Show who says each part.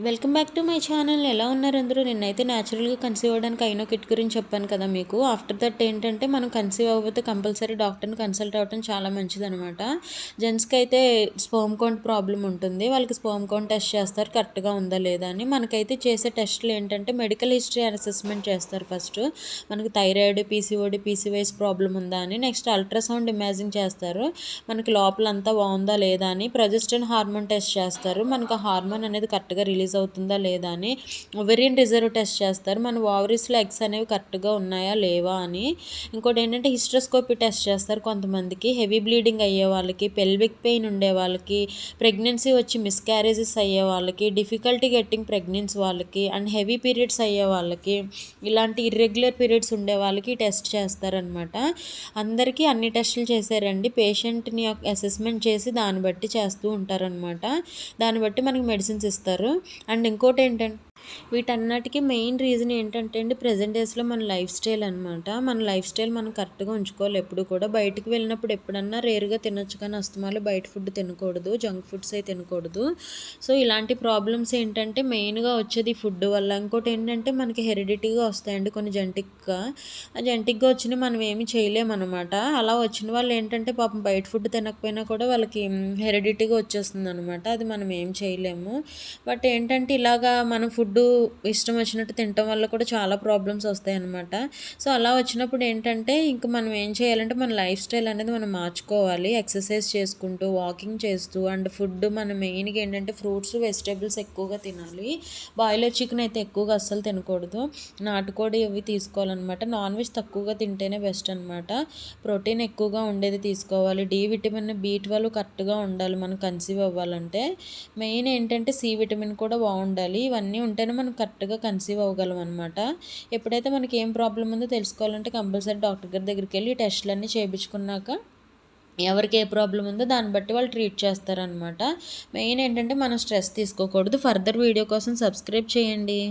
Speaker 1: Welcome back to my channel. ఎలా ఉన్నారు అందరూ? నిన్నైతే న్యాచురల్గా కన్సీవ్ అవ్వడానికి అయినో కిట్ గురించి చెప్పాను కదా మీకు. ఆఫ్టర్ దట్ ఏంటంటే మనం కన్సీవ్ అవ్వకపోతే కంపల్సరీ డాక్టర్ని కన్సల్ట్ అవ్వడం చాలా మంచిదనమాట. జెంట్స్కి అయితే స్పర్మ్ కౌంట్ ప్రాబ్లం ఉంటుంది. వాళ్ళకి స్పర్మ్ కౌంట్ టెస్ట్ చేస్తారు కరెక్ట్గా ఉందా లేదా అని. మనకైతే చేసే టెస్టులు ఏంటంటే మెడికల్ హిస్టరీ అసెస్మెంట్ చేస్తారు ఫస్ట్. మనకి థైరాయిడ్, పీసీఓడి, పీసీవైస్ ప్రాబ్లం ఉందా అని. నెక్స్ట్ అల్ట్రాసౌండ్ ఇమేజింగ్ చేస్తారు. మనకి లోపల అంతా బాగుందా లేదా అని. ప్రొజెస్టెరాన్ హార్మోన్ టెస్ట్ చేస్తారు. మనకు ఆ హార్మోన్ అనేది కరెక్ట్గా రిలీజ్ అవుతుందా లేదా అని. ఒవేరియన్ రిజర్వ్ టెస్ట్ చేస్తారు. మన ఓవరీస్లో ఎగ్స్ అనేవి కరెక్ట్గా ఉన్నాయా లేవా అని. ఇంకోటి ఏంటంటే హిస్ట్రోస్కోపీ టెస్ట్ చేస్తారు కొంతమందికి. హెవీ బ్లీడింగ్ అయ్యే వాళ్ళకి, పెల్విక్ పెయిన్ ఉండే వాళ్ళకి, ప్రెగ్నెన్సీ వచ్చి మిస్క్యారేజెస్ అయ్యే వాళ్ళకి, డిఫికల్టీ గెట్టింగ్ ప్రెగ్నెన్సీ వాళ్ళకి, అండ్ హెవీ పీరియడ్స్ అయ్యే వాళ్ళకి, ఇలాంటి ఇర్రెగ్యులర్ పీరియడ్స్ ఉండే వాళ్ళకి టెస్ట్ చేస్తారనమాట. అందరికీ అన్ని టెస్టులు చేశారండి. పేషెంట్ని అసెస్మెంట్ చేసి దాన్ని బట్టి చేస్తూ ఉంటారనమాట. దాన్ని బట్టి మనకి మెడిసిన్స్ ఇస్తారు. అండ్ ఇంకోటి ఏంటంటే వీటన్నిటికీ మెయిన్ రీజన్ ఏంటంటే అండి, ప్రజెంట్ డేస్లో మన లైఫ్ స్టైల్ అనమాట. మన లైఫ్ స్టైల్ మనం కరెక్ట్గా ఉంచుకోవాలి. ఎప్పుడు కూడా బయటికి వెళ్ళినప్పుడు ఎప్పుడన్నా రేరుగా తినొచ్చు, కానీ అస్తమాలు బయట ఫుడ్ తినకూడదు, జంక్ ఫుడ్స్ అయితే తినకూడదు. సో ఇలాంటి ప్రాబ్లమ్స్ ఏంటంటే మెయిన్గా వచ్చేది ఫుడ్ వల్ల. ఇంకోటి ఏంటంటే మనకి హెరిడిటీగా వస్తాయండి కొన్ని జెనెటిక్గా. ఆ జెనెటిక్గా వచ్చినవి మనం ఏమి చేయలేమన్నమాట. అలా వచ్చిన వాళ్ళు ఏంటంటే పాపం బయట ఫుడ్ తినకపోయినా కూడా వాళ్ళకి హెరిడిటీగా వచ్చేస్తుంది అనమాట. అది మనం ఏం చేయలేము. బట్ ఏంటంటే ఇలాగా మనం ఫుడ్ ఇష్టం వచ్చినట్టు తినటం వల్ల కూడా చాలా ప్రాబ్లమ్స్ వస్తాయన్నమాట. సో అలా వచ్చినప్పుడు ఏంటంటే ఇంక మనం ఏం చేయాలంటే మన లైఫ్ స్టైల్ అనేది మనం మార్చుకోవాలి. ఎక్సర్సైజ్ చేసుకుంటూ, వాకింగ్ చేస్తూ, అండ్ ఫుడ్ మనం మెయిన్గా ఏంటంటే ఫ్రూట్స్, వెజిటేబుల్స్ ఎక్కువగా తినాలి. బాయిలర్ చికెన్ అయితే ఎక్కువగా అస్సలు తినకూడదు. నాటుకోడి ఇవి తీసుకోవాలన్నమాట. నాన్ వెజ్ తక్కువగా తింటేనే బెస్ట్ అనమాట. ప్రోటీన్ ఎక్కువగా ఉండేది తీసుకోవాలి. డి విటమిన్, B12 కరెక్ట్గా ఉండాలి మనం కన్సీవ్ అవ్వాలంటే. మెయిన్ ఏంటంటే సి విటమిన్ కూడా బాగుండాలి. ఇవన్నీ ఉంటేనే మనం కరెక్ట్గా కన్సీవ్ అవ్వగలం అనమాట. ఎప్పుడైతే మనకి ఏం ప్రాబ్లం ఉందో తెలుసుకోవాలంటే కంపల్సరీ డాక్టర్ గారి దగ్గరికి వెళ్ళి టెస్టులన్నీ చేయించుకున్నాక ఎవరికి ఏ ప్రాబ్లం ఉందో దాన్ని బట్టి వాళ్ళు ట్రీట్ చేస్తారనమాట. మెయిన్ ఏంటంటే మనం స్ట్రెస్ తీసుకోకూడదు. ఫర్దర్ వీడియో కోసం సబ్స్క్రైబ్ చేయండి.